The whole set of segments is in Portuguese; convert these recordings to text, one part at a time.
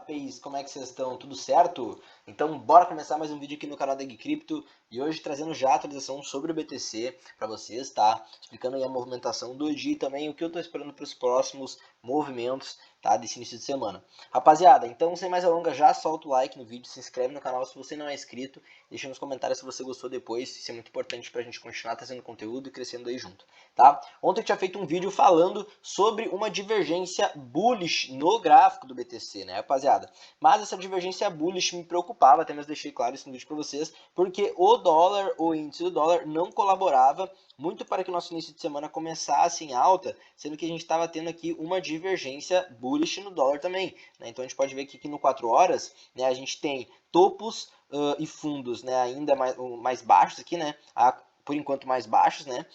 rapaz, como é que vocês estão? Tudo certo? Então bora começar mais um vídeo aqui no canal da Cripto e hoje trazendo já a atualização sobre o BTC para vocês, tá? Explicando aí a movimentação do dia e também o que eu tô esperando para os próximos movimentos, tá? Desse início de semana. Rapaziada, então sem mais delongas, já solta o like no vídeo, se inscreve no canal se você não é inscrito, deixa nos comentários se você gostou depois, isso é muito importante pra gente continuar trazendo conteúdo e crescendo aí junto, tá? Ontem eu tinha feito um vídeo falando sobre uma divergência bullish no gráfico do BTC, né, rapaziada? Mas essa divergência bullish me preocupava, até mesmo deixei claro isso no vídeo para vocês, porque o dólar, o índice do dólar não colaborava muito para que o nosso início de semana começasse em alta, sendo que a gente estava tendo aqui uma divergência bullish no dólar também, né? Então a gente pode ver que aqui no 4 horas, né, a gente tem topos e fundos, né, ainda mais baixos aqui, né? Por enquanto mais baixos, né?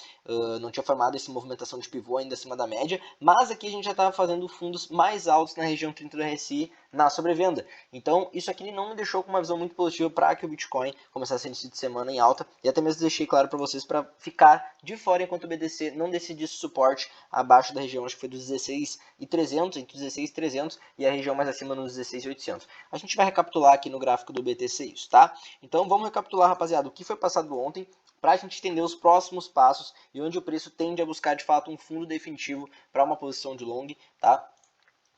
Não tinha formado essa movimentação de pivô ainda acima da média, mas aqui a gente já estava fazendo fundos mais altos na região 30 do RSI na sobrevenda. Então isso aqui não me deixou com uma visão muito positiva para que o Bitcoin começasse a início de semana em alta, e até mesmo deixei claro para vocês para ficar de fora enquanto o BTC não decidisse suporte abaixo da região, acho que foi dos 16.300, entre os 16.300 e a região mais acima nos 16.800. A gente vai recapitular aqui no gráfico do BTC isso, tá? Então vamos recapitular, rapaziada, o que foi passado ontem, para a gente entender os próximos passos e onde o preço tende a buscar de fato um fundo definitivo para uma posição de long, tá?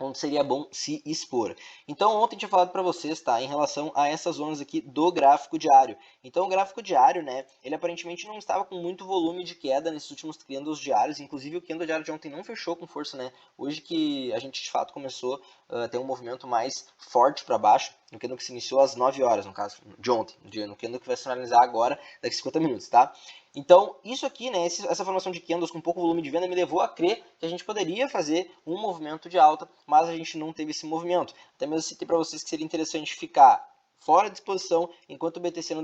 Onde seria bom se expor. Então ontem eu tinha falado para vocês, tá, em relação a essas zonas aqui do gráfico diário. Então o gráfico diário, né, ele aparentemente não estava com muito volume de queda nesses últimos candles diários, inclusive o candle diário de ontem não fechou com força, né, hoje que a gente de fato começou a ter um movimento mais forte para baixo, no candle que se iniciou às 9 horas, no caso, de ontem, no candle que vai se finalizar agora, daqui a 50 minutos, tá? Então, isso aqui, né, essa formação de candles com pouco volume de venda me levou a crer que a gente poderia fazer um movimento de alta, mas a gente não teve esse movimento. Até mesmo citei para vocês que seria interessante ficar fora de exposição enquanto o BTC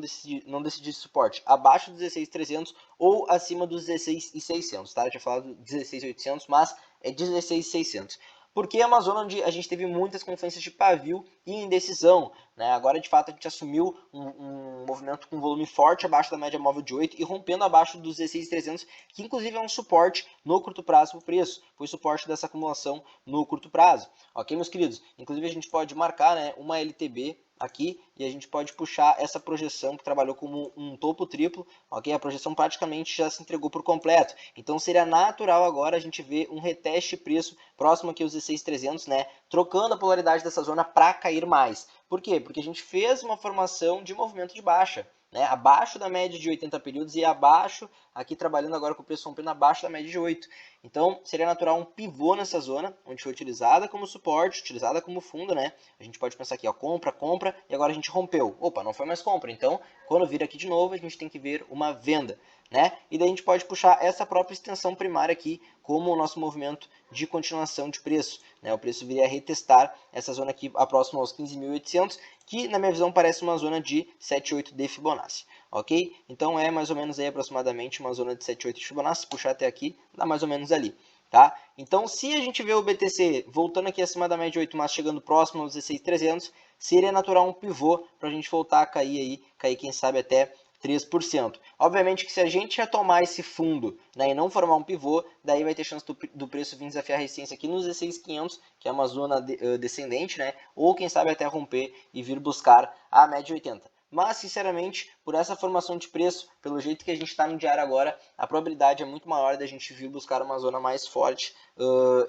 não decidisse suporte abaixo dos 16.300 ou acima dos 16.600, tá? Eu tinha falado 16.800, mas é 16.600. Porque é uma zona onde a gente teve muitas confluências de pavio e indecisão, né? Agora, de fato, a gente assumiu um movimento com volume forte abaixo da média móvel de 8 e rompendo abaixo dos 16.300, que inclusive é um suporte no curto prazo para o preço. Foi suporte dessa acumulação no curto prazo. Ok, meus queridos? Inclusive, a gente pode marcar, né, uma LTB aqui e a gente pode puxar essa projeção que trabalhou como um topo triplo, ok? A projeção praticamente já se entregou por completo. Então seria natural agora a gente ver um reteste preço próximo aqui aos 16.300, né? Trocando a polaridade dessa zona para cair mais. Por quê? Porque a gente fez uma formação de movimento de baixa, né? Abaixo da média de 80 períodos e abaixo, aqui trabalhando agora com o preço rompendo abaixo da média de 8. Então seria natural um pivô nessa zona, onde foi utilizada como suporte, utilizada como fundo, né? A gente pode pensar aqui, ó, compra, compra, e agora a gente rompeu. Opa, não foi mais compra. Então, quando vir aqui de novo, a gente tem que ver uma venda, né? E daí a gente pode puxar essa própria extensão primária aqui como o nosso movimento de continuação de preço, né? O preço viria a retestar essa zona aqui próxima aos 15.800, que na minha visão parece uma zona de 7,8 de Fibonacci, ok? Então é mais ou menos aí aproximadamente uma zona de 7,8 de Fibonacci, se puxar até aqui, dá mais ou menos ali. Tá? Então, se a gente vê o BTC voltando aqui acima da média 8, mas chegando próximo aos 16.300, seria natural um pivô para a gente voltar a cair quem sabe até 3%. Obviamente que se a gente retomar esse fundo, né, e não formar um pivô, daí vai ter chance do preço vir desafiar a resistência aqui nos 16.500, que é uma zona descendente, né, ou quem sabe até romper e vir buscar a média 80. Mas, sinceramente, por essa formação de preço, pelo jeito que a gente está no diário agora, a probabilidade é muito maior da gente vir buscar uma zona mais forte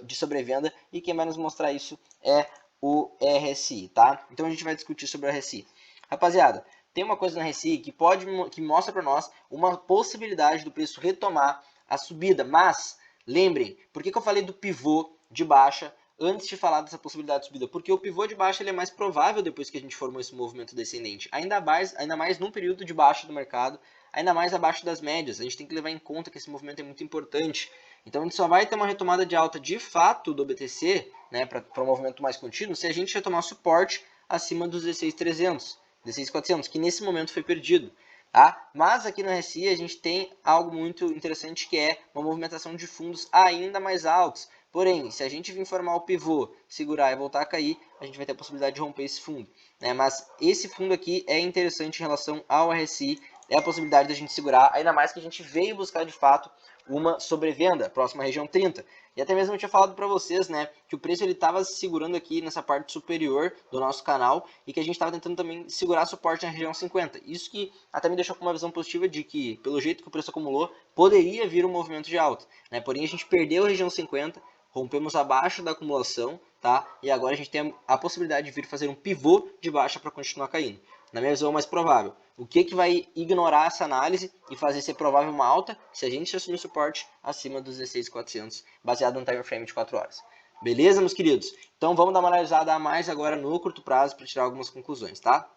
de sobrevenda, e quem vai nos mostrar isso é o RSI, tá? Então a gente vai discutir sobre o RSI. Rapaziada, tem uma coisa no RSI que mostra para nós uma possibilidade do preço retomar a subida, mas lembrem, por que eu falei do pivô de baixa antes de falar dessa possibilidade de subida? Porque o pivô de baixa ele é mais provável depois que a gente formou esse movimento descendente, ainda mais num período de baixa do mercado, ainda mais abaixo das médias. A gente tem que levar em conta que esse movimento é muito importante. Então a gente só vai ter uma retomada de alta de fato do BTC, né, para um movimento mais contínuo, se a gente retomar suporte acima dos 16.300, 16.400, que nesse momento foi perdido. Tá? Mas aqui no RSI a gente tem algo muito interessante, que é uma movimentação de fundos ainda mais altos. Porém, se a gente vir formar o pivô, segurar e voltar a cair, a gente vai ter a possibilidade de romper esse fundo, né? Mas esse fundo aqui é interessante em relação ao RSI, é a possibilidade da gente segurar, ainda mais que a gente veio buscar de fato uma sobrevenda, próxima à região 30. E até mesmo eu tinha falado para vocês, né, que o preço ele estava se segurando aqui nessa parte superior do nosso canal e que a gente estava tentando também segurar suporte na região 50. Isso que até me deixou com uma visão positiva de que, pelo jeito que o preço acumulou, poderia vir um movimento de alta, né? Porém a gente perdeu a região 50, rompemos abaixo da acumulação, tá? E agora a gente tem a possibilidade de vir fazer um pivô de baixa para continuar caindo. Na minha visão, é mais provável. O que vai ignorar essa análise e fazer ser provável uma alta se a gente assumir suporte acima dos 16.400, baseado no time frame de 4 horas. Beleza, meus queridos? Então vamos dar uma analisada a mais agora no curto prazo para tirar algumas conclusões, tá?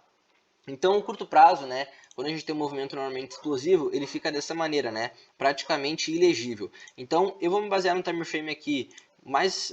Então, o curto prazo, né, quando a gente tem um movimento normalmente explosivo, ele fica dessa maneira, né, praticamente ilegível. Então, eu vou me basear no time frame aqui,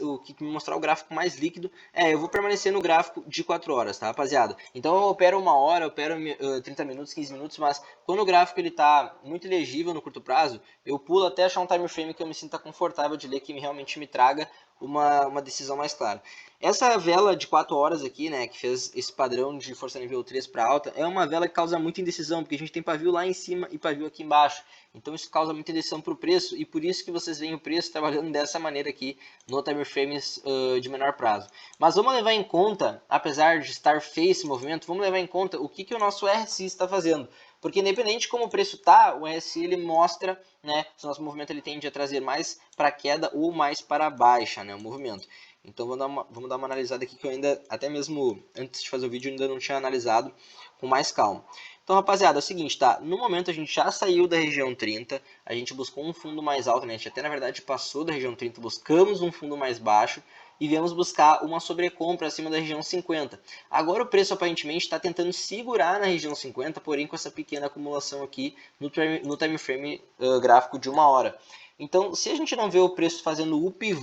o que me mostrar o gráfico mais líquido. Eu vou permanecer no gráfico de 4 horas, tá, rapaziada? Então, eu opero 1 hora, eu opero 30 minutos, 15 minutos, mas quando o gráfico ele tá muito ilegível no curto prazo, eu pulo até achar um time frame que eu me sinta confortável de ler, que realmente me traga uma decisão mais clara. Essa vela de 4 horas aqui, né, que fez esse padrão de força nível 3 para alta, é uma vela que causa muita indecisão, porque a gente tem pavio lá em cima e pavio aqui embaixo. Então isso causa muita indecisão para o preço, e por isso que vocês veem o preço trabalhando dessa maneira aqui no time frames de menor prazo. Mas vamos levar em conta, apesar de estar feio esse movimento, vamos levar em conta o que o nosso RSI está fazendo. Porque independente de como o preço está, o RSI ele mostra, né, se o nosso movimento ele tende a trazer mais para queda ou mais para baixa, né, o movimento. Então vamos dar uma analisada aqui que eu ainda, até mesmo antes de fazer o vídeo, ainda não tinha analisado com mais calma. Então, rapaziada, é o seguinte, tá? No momento a gente já saiu da região 30, a gente buscou um fundo mais alto, né? A gente até na verdade passou da região 30, buscamos um fundo mais baixo e viemos buscar uma sobrecompra acima da região 50. Agora o preço aparentemente está tentando segurar na região 50, porém com essa pequena acumulação aqui no time frame gráfico de 1 hora. Então, se a gente não vê o preço fazendo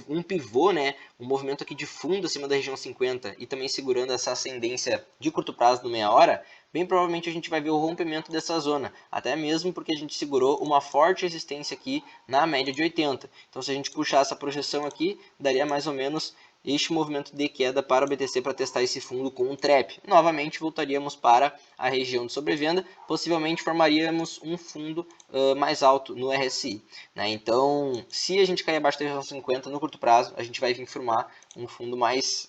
um pivô, né, um movimento aqui de fundo acima da região 50 e também segurando essa ascendência de curto prazo no meia hora, bem provavelmente a gente vai ver o rompimento dessa zona, até mesmo porque a gente segurou uma forte resistência aqui na média de 80. Então, se a gente puxar essa projeção aqui, daria mais ou menos este movimento de queda para o BTC para testar esse fundo com um trap. Novamente voltaríamos para a região de sobrevenda, possivelmente formaríamos um fundo mais alto no RSI, né? Então, se a gente cair abaixo da região 50 no curto prazo, a gente vai vir formar um fundo mais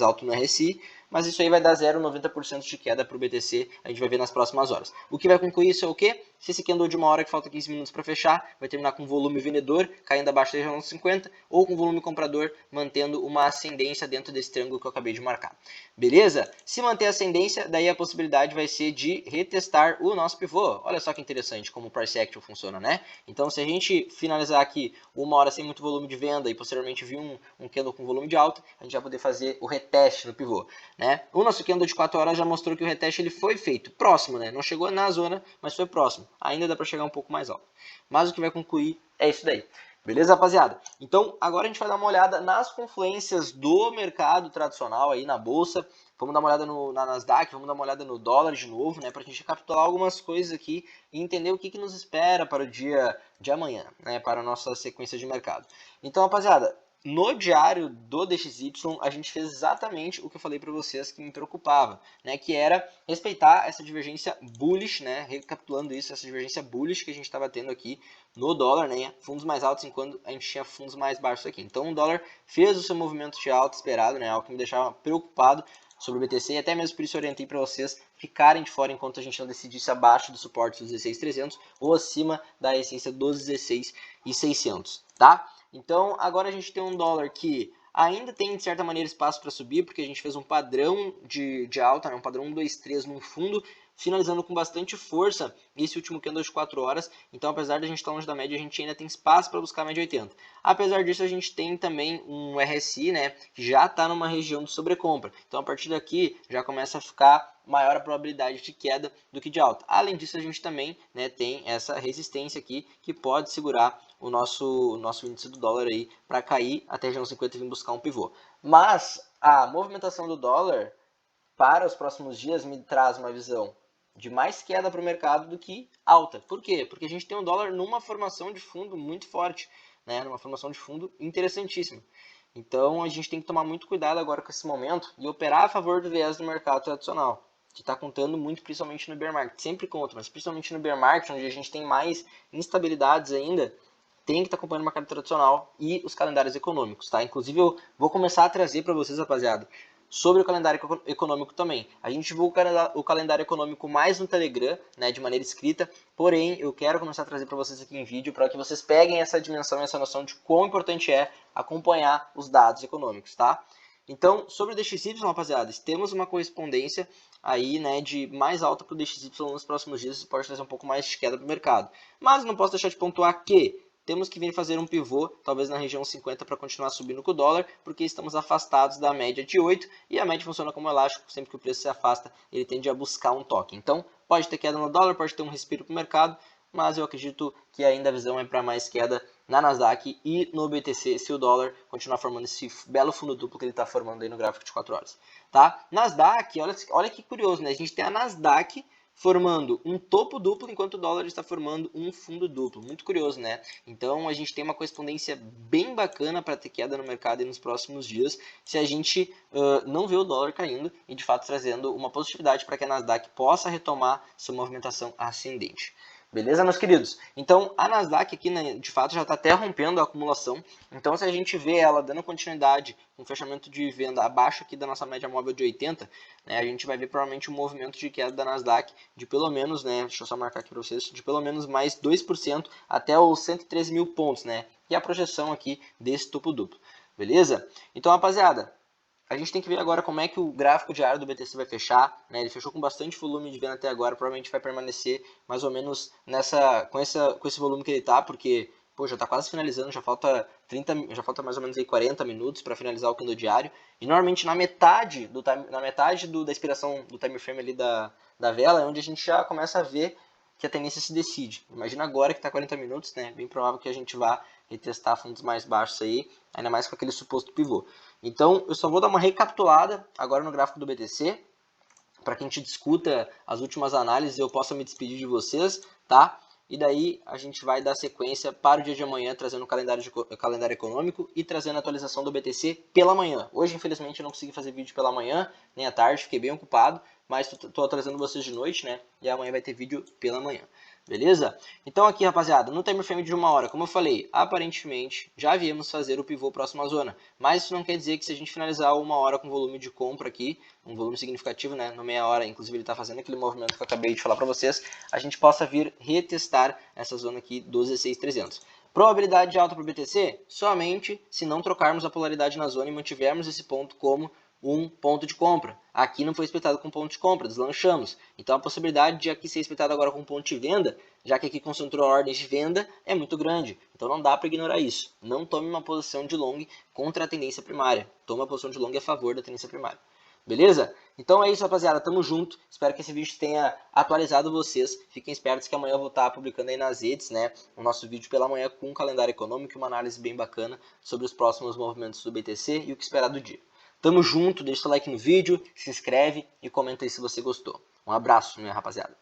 alto no RSI, mas isso aí vai dar 0,90% de queda para o BTC, a gente vai ver nas próximas horas. O que vai concluir isso é o quê? Se esse candle de 1 hora que falta 15 minutos para fechar, vai terminar com volume vendedor caindo abaixo da região 50, ou com volume comprador mantendo uma ascendência dentro desse triângulo que eu acabei de marcar. Beleza? Se manter a ascendência, daí a possibilidade vai ser de retestar o nosso pivô. Olha só que interessante como o price action funciona, né? Então, se a gente finalizar aqui 1 hora sem muito volume de venda e posteriormente vir um candle com volume de alta, a gente vai poder fazer o reteste no pivô, né? O nosso candle de 4 horas já mostrou que o reteste ele foi feito próximo, né? Não chegou na zona, mas foi próximo. Ainda dá para chegar um pouco mais alto. Mas o que vai concluir é isso daí. Beleza, rapaziada? Então, agora a gente vai dar uma olhada nas confluências do mercado tradicional aí na bolsa. Vamos dar uma olhada na Nasdaq, vamos dar uma olhada no dólar de novo, né? Para a gente recapitular algumas coisas aqui e entender o que nos espera para o dia de amanhã, né? Para a nossa sequência de mercado. Então, rapaziada, no diário do DXY, a gente fez exatamente o que eu falei para vocês que me preocupava, né? Que era respeitar essa divergência bullish, né? Recapitulando isso, essa divergência bullish que a gente estava tendo aqui no dólar, né? Fundos mais altos enquanto a gente tinha fundos mais baixos aqui. Então, o dólar fez o seu movimento de alta esperado, né? Algo que me deixava preocupado sobre o BTC, e até mesmo por isso orientei para vocês ficarem de fora enquanto a gente não decidisse abaixo do suporte dos 16.300 ou acima da resistência dos 16.600, tá? Então, agora a gente tem um dólar que ainda tem, de certa maneira, espaço para subir, porque a gente fez um padrão de alta, né? Um padrão 1, 2, 3 no fundo, finalizando com bastante força esse último candle de 4 horas. Então, apesar de a gente estar longe da média, a gente ainda tem espaço para buscar a média 80. Apesar disso, a gente tem também um RSI, né, que já está numa região de sobrecompra. Então, a partir daqui, já começa a ficar maior a probabilidade de queda do que de alta. Além disso, a gente também, né, tem essa resistência aqui que pode segurar o nosso índice do dólar aí para cair até a região 50 e vir buscar um pivô. Mas a movimentação do dólar para os próximos dias me traz uma visão de mais queda para o mercado do que alta. Por quê? Porque a gente tem um dólar numa formação de fundo muito forte, né? Numa formação de fundo interessantíssima. Então a gente tem que tomar muito cuidado agora com esse momento e operar a favor do viés do mercado tradicional, que está contando muito, principalmente no bear market. Sempre conta, mas principalmente no bear market, onde a gente tem mais instabilidades ainda, tem que estar acompanhando o mercado tradicional e os calendários econômicos, tá? Inclusive eu vou começar a trazer para vocês, rapaziada, sobre o calendário econômico também. A gente divulga o calendário econômico mais no Telegram, né, de maneira escrita, porém eu quero começar a trazer para vocês aqui em vídeo para que vocês peguem essa dimensão e essa noção de quão importante é acompanhar os dados econômicos, tá? Então, sobre o DXY, rapaziada, temos uma correspondência aí, né, de mais alta para o DXY nos próximos dias, isso pode trazer um pouco mais de queda para o mercado. Mas não posso deixar de pontuar que temos que vir fazer um pivô, talvez na região 50, para continuar subindo com o dólar, porque estamos afastados da média de 8, e a média funciona como elástico, sempre que o preço se afasta, ele tende a buscar um toque. Então, pode ter queda no dólar, pode ter um respiro para o mercado, mas eu acredito que ainda a visão é para mais queda na Nasdaq e no BTC, se o dólar continuar formando esse belo fundo duplo que ele está formando aí no gráfico de 4 horas. Tá? Nasdaq, olha que curioso, né? A gente tem a Nasdaq formando um topo duplo, enquanto o dólar está formando um fundo duplo. Muito curioso, né? Então, a gente tem uma correspondência bem bacana para ter queda no mercado nos próximos dias, se a gente não vê o dólar caindo e, de fato, trazendo uma positividade para que a Nasdaq possa retomar sua movimentação ascendente. Beleza, meus queridos? Então, a Nasdaq aqui, né, de fato, já está até rompendo a acumulação. Então, se a gente vê ela dando continuidade com fechamento de venda abaixo aqui da nossa média móvel de 80, né, a gente vai ver provavelmente um movimento de queda da Nasdaq de pelo menos, né, deixa eu só marcar aqui para vocês, de pelo menos mais 2% até os 113 mil pontos, né? E a projeção aqui desse topo duplo. Beleza? Então, rapaziada, a gente tem que ver agora como é que o gráfico diário do BTC vai fechar, né? Ele fechou com bastante volume de venda até agora, provavelmente vai permanecer mais ou menos com esse volume que ele tá, porque pô, já está quase finalizando, já falta mais ou menos aí 40 minutos para finalizar o candle diário. E normalmente na metade da expiração do time frame ali da vela é onde a gente já começa a ver que a tendência se decide. Imagina agora que está 40 minutos, né? Bem provável que a gente vá retestar fundos mais baixos aí, ainda mais com aquele suposto pivô. Então, eu só vou dar uma recapitulada agora no gráfico do BTC, para que a gente discuta as últimas análises e eu possa me despedir de vocês, tá? E daí a gente vai dar sequência para o dia de amanhã, trazendo o calendário econômico e trazendo a atualização do BTC pela manhã. Hoje, infelizmente, eu não consegui fazer vídeo pela manhã, nem à tarde, fiquei bem ocupado, mas estou atualizando vocês de noite, né? E amanhã vai ter vídeo pela manhã. Beleza? Então aqui, rapaziada, no time frame de 1 hora, como eu falei, aparentemente já viemos fazer o pivô próximo à zona, mas isso não quer dizer que se a gente finalizar 1 hora com volume de compra aqui, um volume significativo, né, no meia hora, inclusive ele está fazendo aquele movimento que eu acabei de falar para vocês, a gente possa vir retestar essa zona aqui dos 16.300. Probabilidade alta para o BTC? Somente se não trocarmos a polaridade na zona e mantivermos esse ponto como um ponto de compra. Aqui não foi espetado com ponto de compra, deslanchamos. Então a possibilidade de aqui ser espetado agora com ponto de venda, já que aqui concentrou ordens de venda, é muito grande. Então não dá para ignorar isso. Não tome uma posição de long contra a tendência primária. Tome uma posição de long a favor da tendência primária. Beleza? Então é isso, rapaziada. Tamo junto. Espero que esse vídeo tenha atualizado vocês. Fiquem espertos que amanhã eu vou estar publicando aí nas redes, né, o nosso vídeo pela manhã com um calendário econômico e uma análise bem bacana sobre os próximos movimentos do BTC e o que esperar do dia. Tamo junto, deixa o like no vídeo, se inscreve e comenta aí se você gostou. Um abraço, minha rapaziada.